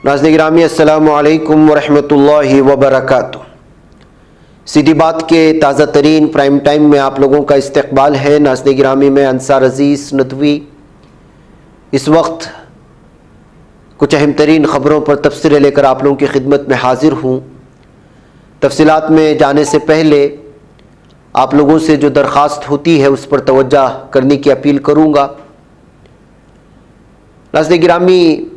नाज़रीन गिरामी अस्सलामु अलैकुम वरहमतुल्लाहि वबरकातुह। सीधी बात के ताज़ा तरीन प्राइम टाइम में आप लोगों का इस्तकबाल है। नाज़रीन गिरामी में अंसार अज़ीज़ नदवी इस वक्त कुछ अहम तरीन ख़बरों पर तफसीरें लेकर आप लोगों की खिदमत में हाजिर हूँ। तफसीलात में जाने से पहले आप लोगों से जो दरख्वास्त होती है उस पर तवज्जो करने की अपील करूँगा। नाज़रीन गिरामी,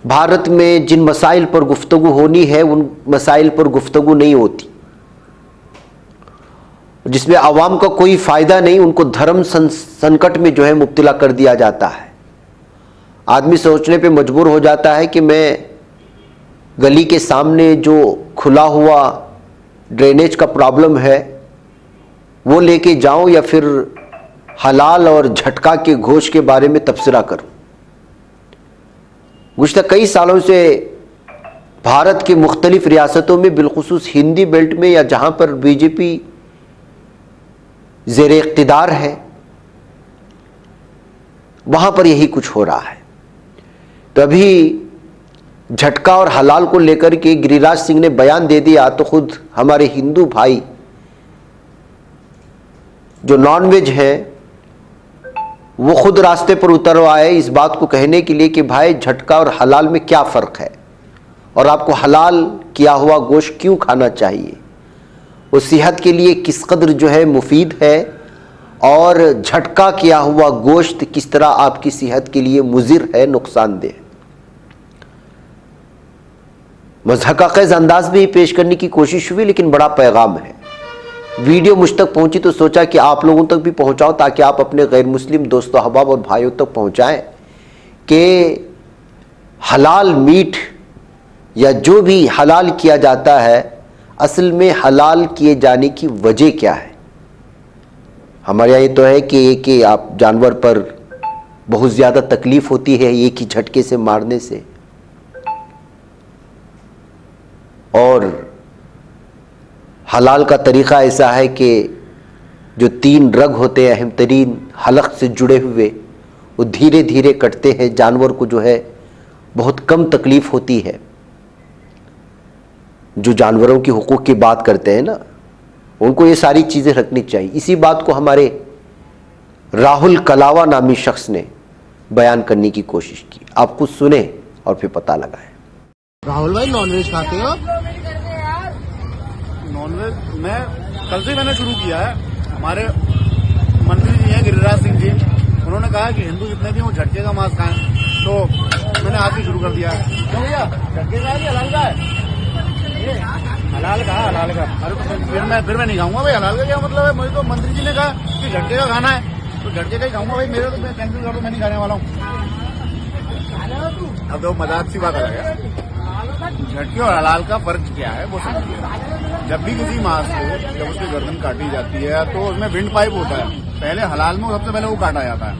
भारत में जिन मसाइल पर गुफ्तगू होनी है उन मसाइल पर गुफ्तगू नहीं होती, जिसमें आवाम का कोई फ़ायदा नहीं, उनको धर्म संकट में जो है मुब्तला कर दिया जाता है। आदमी सोचने पे मजबूर हो जाता है कि मैं गली के सामने जो खुला हुआ ड्रेनेज का प्रॉब्लम है वो लेके जाऊं या फिर हलाल और झटका के गोश्त के बारे में तबसरा करूं। गुज़श्ता कई सालों से भारत के मुख्तलिफ रियासतों में बिलखुसूस हिंदी बेल्ट में या जहाँ पर बीजेपी ज़ेर इक़्तिदार है वहाँ पर यही कुछ हो रहा है। तो अभी झटका और हलाल को लेकर के गिरिराज सिंह ने बयान दे दिया तो खुद हमारे हिंदू भाई जो नॉनवेज हैं वो खुद रास्ते पर उतर आए इस बात को कहने के लिए कि भाई झटका और हलाल में क्या फ़र्क है और आपको हलाल किया हुआ गोश्त क्यों खाना चाहिए, वो सेहत के लिए किस कदर जो है मुफीद है और झटका किया हुआ गोश्त किस तरह आपकी सेहत के लिए मुज़िर है, नुकसानदेह। मज़हक़ अंदाज में ही पेश करने की कोशिश हुई लेकिन बड़ा पैगाम है। वीडियो मुझ तक पहुंची तो सोचा कि आप लोगों तक भी पहुंचाओ ताकि आप अपने गैर मुस्लिम दोस्तों अहबाब और भाइयों तक पहुंचाएं कि हलाल मीट या जो भी हलाल किया जाता है असल में हलाल किए जाने की वजह क्या है। हमारे यहाँ ये तो है कि आप जानवर पर बहुत ज़्यादा तकलीफ़ होती है एक ही झटके से मारने से, और हलाल का तरीक़ा ऐसा है कि जो 3 रग होते हैं अहम तरीन हलक से जुड़े हुए वो धीरे धीरे कटते हैं। जानवर को जो है बहुत कम तकलीफ़ होती है। जो जानवरों की हुकूक की बात करते हैं ना, उनको ये सारी चीज़ें रखनी चाहिए। इसी बात को हमारे राहुल कलावा नामी शख्स ने बयान करने की कोशिश की। आप कुछ सुने और फिर पता लगाएं। राहुल भाई नॉनवेज खाते हो? नॉनवेज मैं कल से मैंने शुरू किया है। हमारे मंत्री जी हैं गिरिराज सिंह जी, उन्होंने कहा कि हिंदू जितने भी वो झटके का मांस खाएं, तो मैंने आज ही शुरू कर दिया है। क्यों भैया, झटके का है कि हलाल का है? हलाल का, हलाल का। अरे फिर मैं नहीं खाऊंगा भाई। हलाल का क्या मतलब है? मुझे तो मंत्री जी ने कहा कि झटके का खाना है तो झटके का ही खाऊंगा भाई। मेरे तो कैंसिल कर दो, मैं नहीं खाने वाला हूँ। अब तो मजाक सी बात है। झटके और हलाल का फर्क क्या है वो समझिए। जब भी किसी मांस को जब उसकी गर्दन काटी जाती है तो उसमें विंड पाइप होता है। पहले हलाल में सबसे पहले वो काटा जाता है।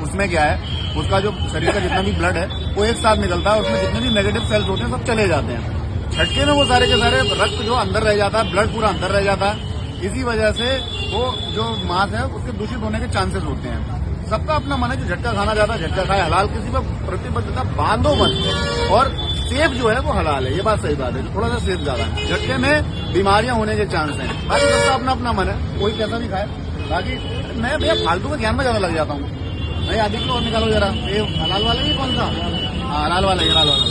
उसमें क्या है, उसका जो शरीर का जितना भी ब्लड है वो एक साथ निकलता है, उसमें जितने भी नेगेटिव सेल्स होते हैं सब चले जाते हैं। झटके में वो सारे के सारे रक्त जो अंदर रह जाता है, ब्लड पूरा अंदर रह जाता है। इसी वजह से वो जो मांस है उसके दूषित होने के चांसेस होते हैं। सबका अपना मन है कि झटका खाना चाहता है झटका खाए। हलाल किसी पर प्रतिबद्धता बांधो मत, और सेफ जो है वो हलाल है। ये बात सही बात है, थोड़ा सा सेफ ज्यादा है। झटके में बीमारियां होने के चांस हैं। बाकी सबका अपना अपना मन है, कोई कैसा भी खाए। बाकी मैं भैया फालतू में ध्यान में ज्यादा लग जाता हूँ भाई। आदि को और निकालो जरा, ये हलाल वाला ही कौन सा? हलाल वाला, हलाल वाला।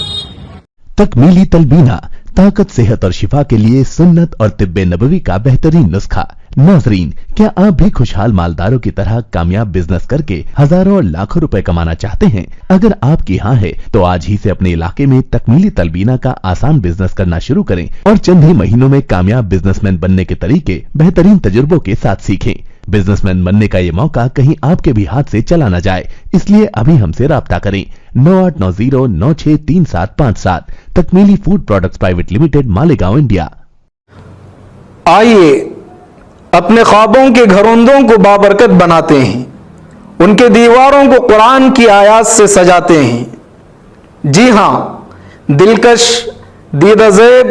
तकमीली तलबीना, ताकत, सेहत और शिफा के लिए सुन्नत और तिब्बे नबवी का बेहतरीन नुस्खा। नाजरीन, क्या आप भी खुशहाल मालदारों की तरह कामयाब बिजनेस करके हजारों और लाखों रुपए कमाना चाहते हैं? अगर आपकी हाँ है तो आज ही से अपने इलाके में तकमीली तलबीना का आसान बिजनेस करना शुरू करें और चंद ही महीनों में कामयाब बिजनेसमैन बनने के तरीके बेहतरीन तजुर्बों के साथ सीखें। बिजनेसमैन बनने का ये मौका कहीं आपके भी हाथ से चला न जाए, इसलिए अभी हमसे राब्ता करें। 9890963757। Takmeeli food products private limited, Malegaon, India. आइए अपने ख्वाबों के घरौंदों को बाबरकत बनाते हैं, उनके दीवारों को कुरान की आयात से सजाते हैं। जी हाँ, दिलकश, दीदाज़ेब,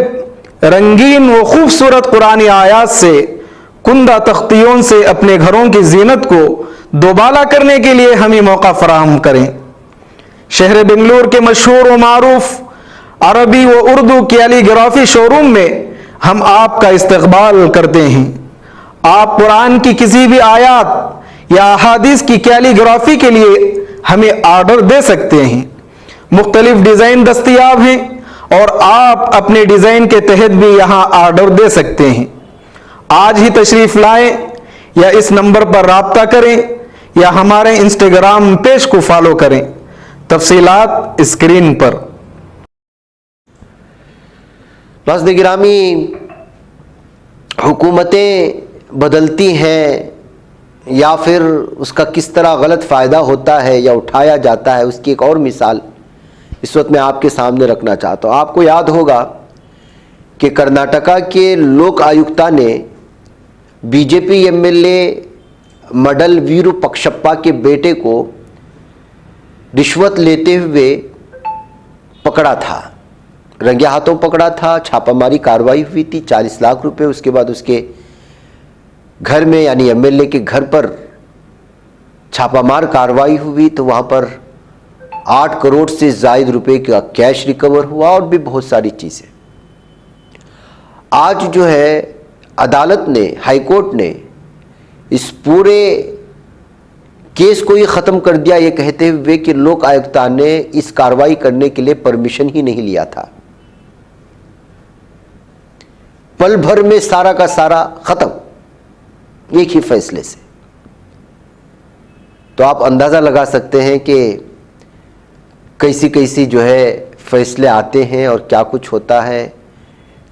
रंगीन व खूबसूरत कुरानी आयात से कुंदा तख्तियों से अपने घरों की जीनत को दोबाला करने के लिए हमें मौका फराहम करें। शहर बेंगलुरु के मशहूर व मारूफ अरबी व उर्दू कैलीग्राफी शोरूम में हम आपका इस्तकबाल करते हैं। आप कुरान की किसी भी आयत या अहादीस की कैलीग्राफी के लिए हमें ऑर्डर दे सकते हैं। मुख्तलिफ डिज़ाइन दस्तयाब हैं और आप अपने डिज़ाइन के तहत भी यहाँ ऑर्डर दे सकते हैं। आज ही तशरीफ लाएं या इस नंबर पर राब्ता करें या हमारे इंस्टाग्राम पेज को फॉलो करें। तफसीलात स्क्रीन पर। नाज़रीन गिरामी, हुकूमतें बदलती हैं या फिर उसका किस तरह गलत फ़ायदा होता है या उठाया जाता है, उसकी एक और मिसाल इस वक्त मैं आपके सामने रखना चाहता हूँ। आपको याद होगा कि कर्नाटका के लोक आयुक्ता ने बीजेपी एमएलए मडल वीरूपक्षप्पा के बेटे को रिश्वत लेते हुए पकड़ा था, रंगे हाथों पकड़ा था। छापामारी कार्रवाई हुई थी, 40 लाख रुपए। उसके बाद उसके घर में यानी एमएलए के घर पर छापामार कार्रवाई हुई तो वहाँ पर 8 करोड़ से ज़ायद रुपए का कैश रिकवर हुआ और भी बहुत सारी चीज़ें। आज जो है अदालत ने, हाई कोर्ट ने इस पूरे केस को ही ख़त्म कर दिया, ये कहते हुए कि लोक आयुक्ता ने इस कार्रवाई करने के लिए परमिशन ही नहीं लिया था। पल भर में सारा का सारा ख़त्म, एक ही फैसले से। तो आप अंदाज़ा लगा सकते हैं कि कैसी कैसी जो है फैसले आते हैं और क्या कुछ होता है।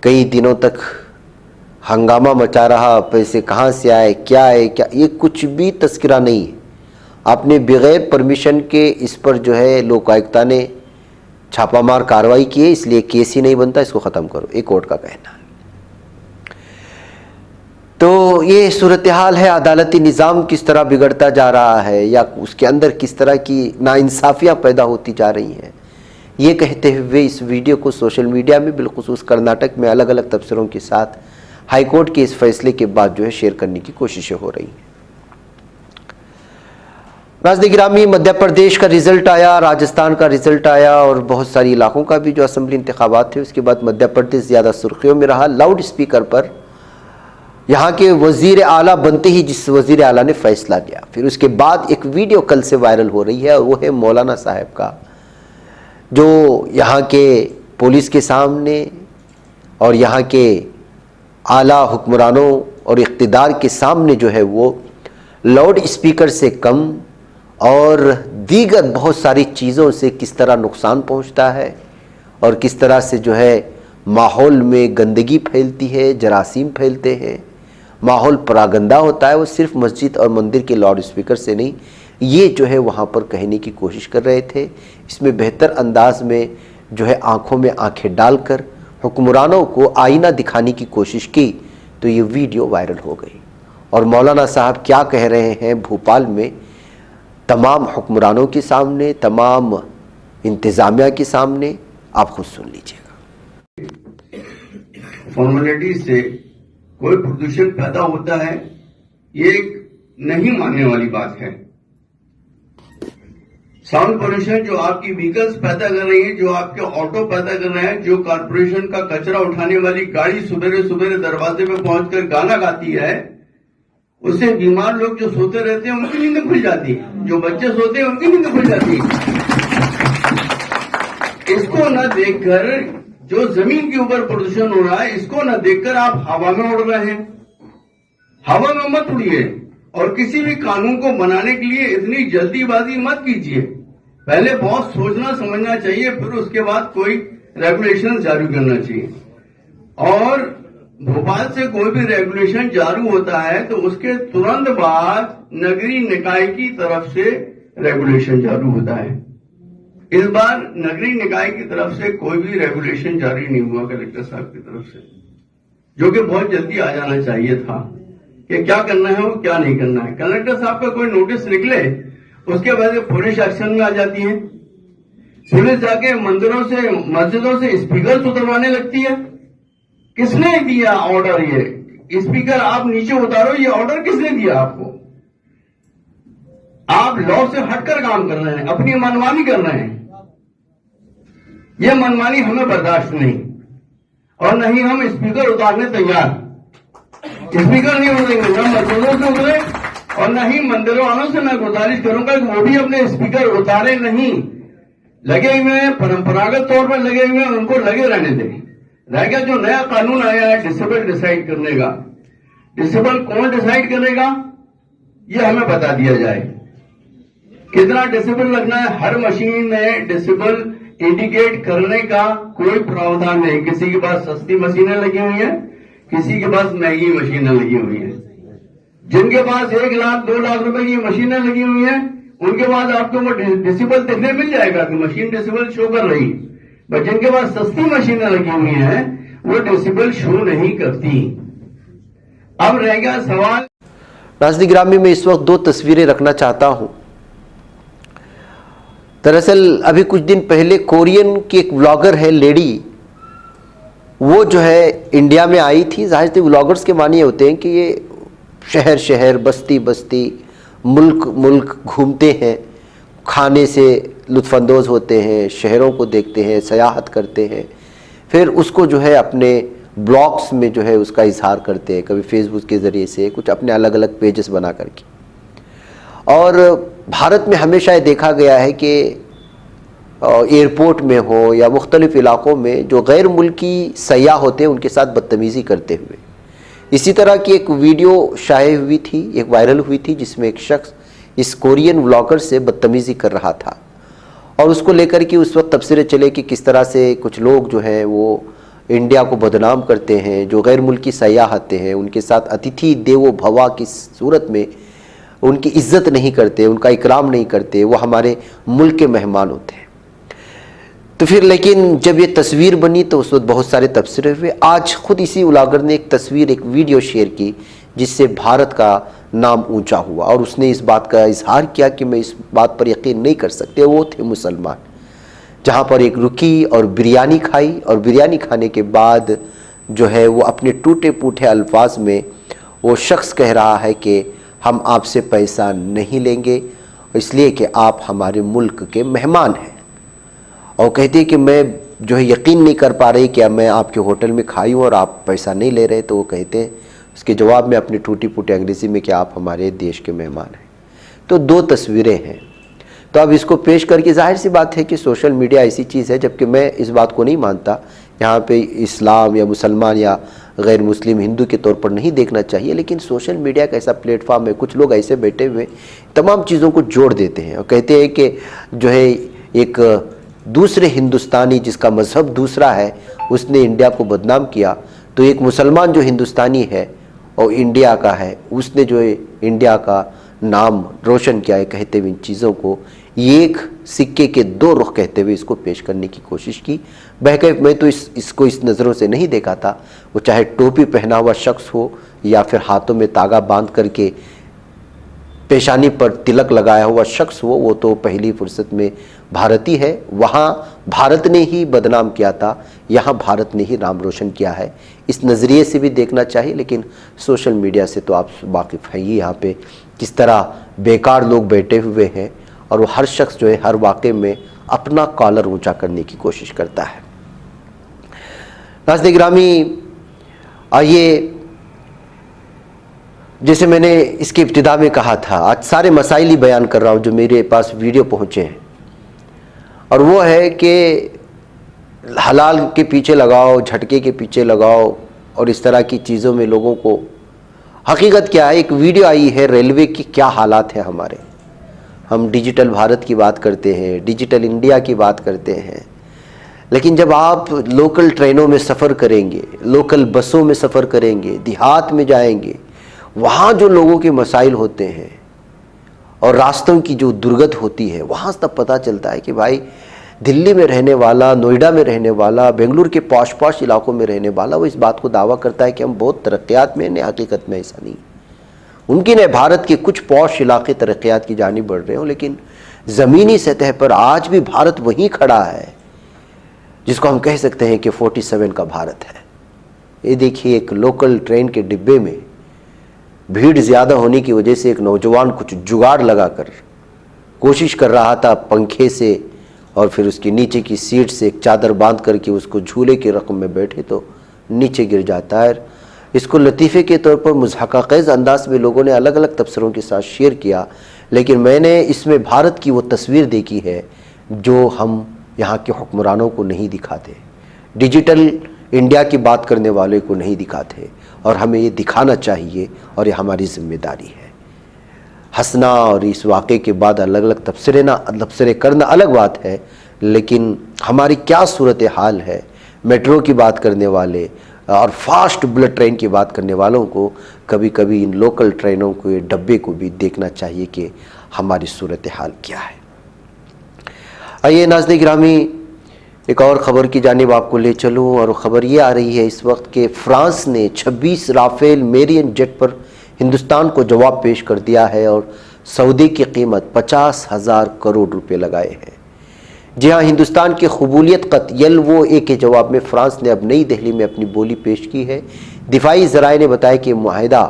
कई दिनों तक हंगामा मचा रहा, पैसे कहाँ से आए, क्या है, क्या, ये कुछ भी तस्करा नहीं है। आपने बगैर परमिशन के इस पर जो है लोकायुक्ता ने छापामार कार्रवाई की है, इसलिए केस ही नहीं बनता, इसको ख़त्म करो, एक कोर्ट का कहना है। तो ये सूरत हाल है। अदालती निज़ाम किस तरह बिगड़ता जा रहा है या उसके अंदर किस तरह की नाइंसाफ़ियाँ पैदा होती जा रही हैं, ये कहते हुए इस वीडियो को सोशल मीडिया में बिलखुसूस कर्नाटक में अलग अलग तबसरों के साथ हाई कोर्ट के इस फैसले के बाद जो है शेयर करने की कोशिशें हो रही हैं। नाज़रीन गिरामी, मध्य प्रदेश का रिज़ल्ट आया, राजस्थान का रिज़ल्ट आया और बहुत सारी इलाकों का भी जो असेंबली इंतखाबात थे, उसके बाद मध्य प्रदेश ज़्यादा सुर्खियों में रहा। लाउड स्पीकर पर यहाँ के वज़ीर आला बनते ही जिस वज़ीर आला ने फ़ैसला लिया, फिर उसके बाद एक वीडियो कल से वायरल हो रही है और वो है मौलाना साहब का, जो यहाँ के पुलिस के सामने और यहाँ के आला हुक्मरानों और इक़्तिदार के सामने जो है वो लाउड स्पीकर से कम और दीगर बहुत सारी चीज़ों से किस तरह नुकसान पहुँचता है और किस तरह से जो है माहौल में गंदगी फैलती है, जरासीम फैलते हैं, माहौल परागंदा होता है। वो सिर्फ मस्जिद और मंदिर के लाउड स्पीकर से नहीं, ये जो है वहाँ पर कहने की कोशिश कर रहे थे। इसमें बेहतर अंदाज में जो है आँखों में आँखें डालकर हुक्मरानों को आईना दिखाने की कोशिश की तो ये वीडियो वायरल हो गई। और मौलाना साहब क्या कह रहे हैं भोपाल में तमाम हुक्मरानों के सामने, तमाम इंतज़ामिया के सामने, आप खुद सुन लीजिएगा। फॉर्मेलिटी से कोई प्रदूषण पैदा होता है, ये एक नहीं मानने वाली बात है। साउंड पोल्यूशन जो आपकी व्हीकल्स पैदा कर रही है, जो आपके ऑटो पैदा कर रहे हैं, जो कारपोरेशन का कचरा उठाने वाली गाड़ी सुबेरे सुबेरे दरवाजे पे पहुंचकर गाना गाती है, उससे बीमार लोग जो सोते रहते हैं उनकी नींद खुल जाती है, जो बच्चे सोते हैं उनकी नींद खुल जाती है। इसको न देखकर जो जमीन के ऊपर प्रदूषण हो रहा है, इसको न देखकर आप हवा में उड़ रहे हैं। हवा में मत उड़िए और किसी भी कानून को बनाने के लिए इतनी जल्दीबाजी मत कीजिए। पहले बहुत सोचना समझना चाहिए, फिर उसके बाद कोई रेगुलेशन जारी करना चाहिए। और भोपाल से कोई भी रेगुलेशन जारी होता है तो उसके तुरंत बाद नगरीय निकाय की तरफ से रेगुलेशन जारी होता है। इस बार नगरीय निकाय की तरफ से कोई भी रेगुलेशन जारी नहीं हुआ कलेक्टर साहब की तरफ से, जो कि बहुत जल्दी आ जाना चाहिए था कि क्या करना है और क्या नहीं करना है। कलेक्टर साहब का कोई नोटिस निकले, उसके बाद पुलिस एक्शन में आ जाती है। पुलिस जाके मंदिरों से, मस्जिदों से स्पीकर उतरवाने लगती है। किसने दिया ऑर्डर? ये स्पीकर आप नीचे उतारो, ये ऑर्डर किसने दिया आपको? आप लॉ से हटकर काम कर रहे हैं, अपनी मनमानी कर रहे हैं। ये मनमानी हमें बर्दाश्त नहीं, और नहीं हम स्पीकर उतारने तैयार। स्पीकर नहीं उतरेंगे, न मस्जिदों से उतरे और न ही मंदिरों वालों से मैं गुजारिश करूंगा कि वो भी अपने स्पीकर उतारे नहीं। लगे हुए हैं, परंपरागत तौर पर लगे हुए हैं, उनको लगे रहने दें। रह गया जो नया कानून आया है डिसेबल डिसाइड करने का, डिसेबल कौन डिसाइड करेगा ये हमें बता दिया जाए। कितना डिसेबल लगना है, हर मशीन में डिसेबल इंडिकेट करने का कोई प्रावधान नहीं। किसी के पास सस्ती मशीनें लगी हुई हैं, किसी के पास महंगी मशीनें लगी हुई हैं। जिनके पास 1 लाख 2 लाख रुपए की मशीनें लगी हुई हैं, उनके पास आपको वो डिसेबल देखने मिल जाएगा कि मशीन डिसेबल शो कर रही। पर जिनके पास सस्ती मशीनें लगी हुई हैं वो डिसेबल शो नहीं करती। अब रह गया सवाल। नाज़रीन गिरामी, मैं इस वक्त 2 तस्वीरें रखना चाहता हूं। दरअसल अभी कुछ दिन पहले कोरियन की एक व्लॉगर है लेडी, वो जो है इंडिया में आई थी। जाहिर से व्लॉगर्स के मानी होते हैं कि ये शहर शहर, बस्ती बस्ती, मुल्क मुल्क घूमते हैं, खाने से लुत्फ़अंदोज़ होते हैं, शहरों को देखते हैं, सयाहत करते हैं, फिर उसको जो है अपने ब्लॉग्स में जो है उसका इजहार करते हैं, कभी फेसबुक के ज़रिए से, कुछ अपने अलग अलग पेजेस बना करके। और भारत में हमेशा ये देखा गया है कि एयरपोर्ट में हो या मुख्तलिफ़ इलाक़ों में जो गैर मुल्की सयाह होते हैं उनके साथ बदतमीज़ी करते हुए। इसी तरह की एक वीडियो शाये हुई थी, एक वायरल हुई थी, जिसमें एक शख्स इस कोरियन व्लॉगर से बदतमीज़ी कर रहा था और उसको लेकर के उस वक्त तबसरे चले कि किस तरह से कुछ लोग जो हैं वो इंडिया को बदनाम करते हैं, जो गैर मुल्की सयाह आते हैं उनके साथ अतिथि देवो भवा की सूरत में उनकी इज़्ज़त नहीं करते, उनका इकराम नहीं करते, वो हमारे मुल्क के मेहमान होते हैं। तो फिर लेकिन जब ये तस्वीर बनी तो उस वक्त बहुत सारे तबसरे हुए। आज ख़ुद इसी व्लॉगर ने एक तस्वीर, एक वीडियो शेयर की जिससे भारत का नाम ऊंचा हुआ और उसने इस बात का इजहार किया कि मैं इस बात पर यकीन नहीं कर सकते, वो थे मुसलमान। जहाँ पर एक रुकी और बिरयानी खाई और बिरयानी खाने के बाद जो है वो अपने टूटे फूटे अल्फाज में वो शख्स कह रहा है कि हम आपसे पैसा नहीं लेंगे इसलिए कि आप हमारे मुल्क के मेहमान हैं। और कहते हैं कि मैं जो है यकीन नहीं कर पा रही कि मैं आपके होटल में खाई हूँ और आप पैसा नहीं ले रहे। तो वो कहते हैं उसके जवाब में अपनी टूटी फूटी अंग्रेज़ी में कि आप हमारे देश के मेहमान हैं। तो 2 तस्वीरें हैं। तो अब इसको पेश करके जाहिर सी बात है कि सोशल मीडिया ऐसी चीज़ है, जबकि मैं इस बात को नहीं मानता यहाँ पे इस्लाम या मुसलमान या गैर मुस्लिम हिंदू के तौर पर नहीं देखना चाहिए, लेकिन सोशल मीडिया का ऐसा प्लेटफॉर्म है, कुछ लोग ऐसे बैठे हुए तमाम चीज़ों को जोड़ देते हैं और कहते हैं कि जो है एक दूसरे हिंदुस्तानी जिसका मज़हब दूसरा है उसने इंडिया को बदनाम किया, तो एक मुसलमान जो हिंदुस्तानी है और इंडिया का है उसने जो है इंडिया का नाम रोशन किया है। कहते हुए इन चीज़ों को एक सिक्के के 2 रुख कहते हुए इसको पेश करने की कोशिश की। बहके मैं तो इसको इस नज़रों से नहीं देखा था। वो चाहे टोपी पहना हुआ शख्स हो या फिर हाथों में तागा बांध करके पेशानी पर तिलक लगाया हुआ शख्स हो, वो तो पहली फुर्सत में भारतीय है। वहाँ भारत ने ही बदनाम किया था, यहाँ भारत ने ही नाम रोशन किया है। इस नज़रिए से भी देखना चाहिए, लेकिन सोशल मीडिया से तो आप वाकिफ़ हैं ही यहाँ पे किस तरह बेकार लोग बैठे हुए हैं और वो हर शख्स जो है हर वाक़े में अपना कॉलर ऊंचा करने की कोशिश करता है। नाज़रीन गिरामी, आइए जैसे मैंने इसके इब्तिदा में कहा था, आज सारे मसाइल ही बयान कर रहा हूँ जो मेरे पास वीडियो पहुँचे हैं, और वो है कि हलाल के पीछे लगाओ, झटके के पीछे लगाओ और इस तरह की चीज़ों में लोगों को हकीकत क्या है। एक वीडियो आई है रेलवे की क्या हालात है हमारे। हम डिजिटल भारत की बात करते हैं, डिजिटल इंडिया की बात करते हैं, लेकिन जब आप लोकल ट्रेनों में सफ़र करेंगे, लोकल बसों में सफ़र करेंगे, देहात में जाएंगे, वहाँ जो लोगों के मसाइल होते हैं और रास्तों की जो दुर्गत होती है, वहाँ तब पता चलता है कि भाई दिल्ली में रहने वाला, नोएडा में रहने वाला, बेंगलुरु के पॉश इलाकों में रहने वाला वो इस बात को दावा करता है कि हम बहुत तरक्यात में हैं। हकीकत में ऐसा नहीं। मुमकिन है भारत के कुछ पॉश इलाके तरक्यात की जानिब बढ़ रहे हों, लेकिन ज़मीनी सतह पर आज भी भारत वहीं खड़ा है जिसको हम कह सकते हैं कि 47 का भारत है। ये देखिए, एक लोकल ट्रेन के डिब्बे में भीड़ ज़्यादा होने की वजह से एक नौजवान कुछ जुगाड़ लगाकर कोशिश कर रहा था पंखे से और फिर उसकी नीचे की सीट से एक चादर बांध करके उसको झूले की रकम में बैठे तो नीचे गिर जाता है। इसको लतीफ़े के तौर पर मुज़हक़क़ेज़ अंदाज में लोगों ने अलग अलग तबसरों के साथ शेयर किया, लेकिन मैंने इसमें भारत की वो तस्वीर देखी है जो हम यहाँ के हुक्मरानों को नहीं दिखाते, डिजिटल इंडिया की बात करने वाले को नहीं दिखाते, और हमें ये दिखाना चाहिए और ये हमारी ज़िम्मेदारी है। हंसना और इस वाक़े के बाद अलग अलग तबसरे करना अलग बात है, लेकिन हमारी क्या सूरत हाल है, मेट्रो की बात करने वाले और फास्ट बुलेट ट्रेन की बात करने वालों को कभी कभी इन लोकल ट्रेनों के डब्बे को भी देखना चाहिए कि हमारी सूरत हाल क्या है। आइए नाज़रीन गिरामी, एक और ख़बर की जानिब आपको ले चलूँ, और ख़बर ये आ रही है इस वक्त कि फ़्रांस ने 26 राफ़ेल मेरियन जेट पर हिंदुस्तान को जवाब पेश कर दिया है और सऊदी की कीमत 50,000 करोड़ रुपए लगाए हैं। जी हाँ, हिंदुस्तान की कबूलियत क़त YLVO-A के जवाब में फ़्रांस ने अब नई दिल्ली में अपनी बोली पेश की है। दिफाई ज़राए ने बताया कि मुआहिदा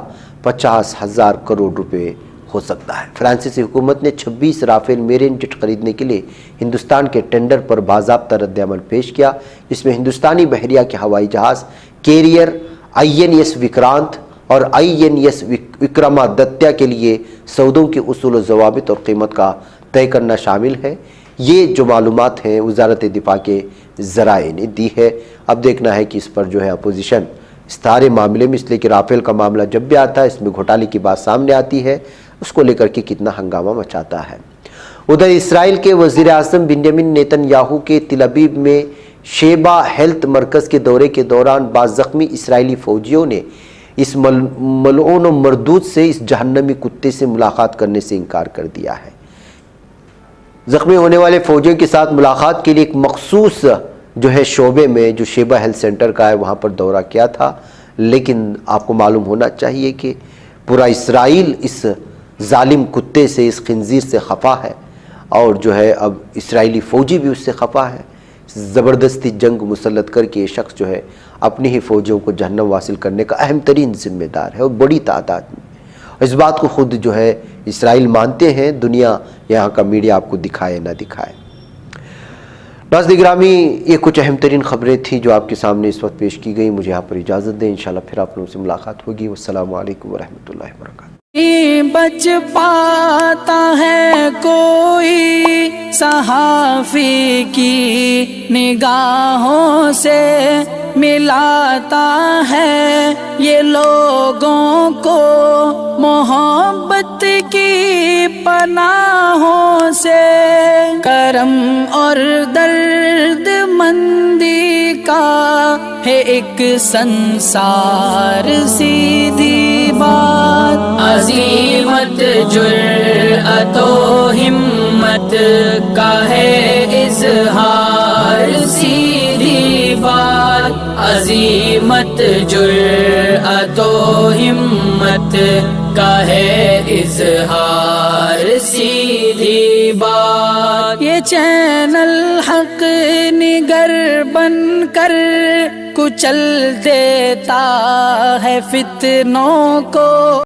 50,000 करोड़ रुपए हो सकता है। फ्रांसीसी हुकूमत ने 26 राफेल मेरिन जेट खरीदने के लिए हिंदुस्तान के टेंडर पर बाज़ाब्ता रद्द-ए-अमल पेश किया, जिसमें हिंदुस्तानी बहरिया के हवाई जहाज़ कैरियर INS विक्रांत और INS विक्रमादित्य के लिए सौदों के उसूल ज़वाबित और क़ीमत का तय करना शामिल है। ये जो मालूमात हैं वज़ारत दिफा के ज़राए ने दी है। अब देखना है कि इस पर जो है अपोजिशन इस सारे मामले में, इसलिए कि राफेल का मामला जब भी आता है इसमें घोटाले की बात सामने आती है, उसको लेकर के कितना हंगामा मचाता है। उधर इसराइल के वज़ीर आज़म बिन्यामिन नेतन्याहू के तिल अबीब में शेबा हेल्थ मरकज़ के दौरे के दौरान बाज़ ज़ख्मी इसराइली फ़ौजियों ने इस मलऊन मरदूद से, इस जहन्नमी कुत्ते से मुलाकात करने से इनकार कर दिया है। ज़ख्मी होने वाले फ़ौजियों के साथ मुलाकात के लिए एक मखसूस जो है शोबे में, जो शेबा हेल्थ सेंटर का है, वहाँ पर दौरा किया था। लेकिन आपको मालूम होना चाहिए कि पूरा इसराइल इस जालिम कुत्ते से, इस खंजीर से खफा है, और जो है अब इसराइली फ़ौजी भी उससे खफा है। ज़बरदस्ती जंग मुसल्लत करके ये शख्स जो है अपनी ही फ़ौजियों को जहन्नम वासिल करने का अहम तरीन ज़िम्मेदार है, और बड़ी तादाद में। इस बात को खुद जो है इसराइल मानते हैं, दुनिया यहाँ का मीडिया आपको दिखाए ना दिखाए। नाज़रीन गिरामी, ये कुछ अहम तरीन ख़बरें थी जो आपके सामने इस वक्त पेश की गई। मुझे यहाँ पर इजाज़त दें, इंशाल्लाह फिर आप लोगों से मुलाकात होगी। वस्सलामु अलैकुम वरहमतुल्लाहि वबरकातुहू। बच पाता है कोई सहाफ़ी की निगाहों से, मिलाता है ये लोगों को मोहब्बत की पनाहों से। करम और दर्द मंदी का है एक संसार, सीधी बात अज़ीमत जुर्अतो हिम्मत का है इज़हार, सीधी बात अज़ीमत जुर्अतो हिम्मत का है इज़हार, सीधी बात। ये चैनल हक निगर बनकर कुचल देता है फितनों को।